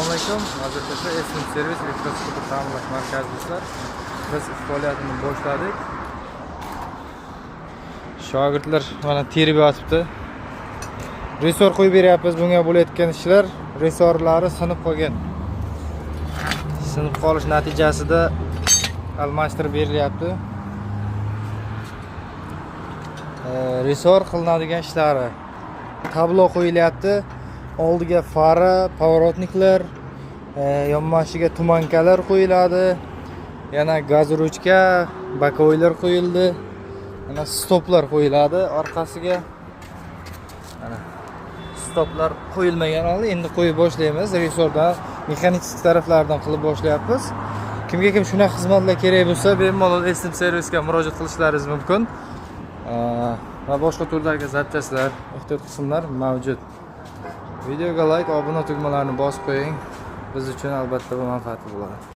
Assalomu alaykum. Hozircha SM servis elektroskopi ta'mirlash markazimizda biz faoliyatini boshladik. Shogirdlar mana terib yotibdi. Resor qo'yib beryapmiz. Bunga bo'layotgan ishlar resorlari sinib qolgan. Sinib qolish natijasida almashtirib berilyapti. Resor qilinadigan ishlari. Tablo qo'yilyapti. Oldiga fara, поворотниклар, yonboshiga tumankalar qo'yiladi. Yana gaz ruchka, bakoylar qo'yildi. Mana stoplar qo'yiladi orqasiga. Mana stoplar qo'yilmagan hali endi qo'yib boshlaymiz. Resordan mexanik taraflardan qilib boshlayapmiz. Kimga kim shunaqa xizmatlar kerak bo'lsa, bemalol SM servisga murojaat qilishlaringiz mumkin. Va boshqa turdagi zapchastlar, ehtiyot qismlar mavjud. Videoga like, obuna tugmalarini bosib qo'ying. Biz uchun albatta bu manfaatli bo'ladi.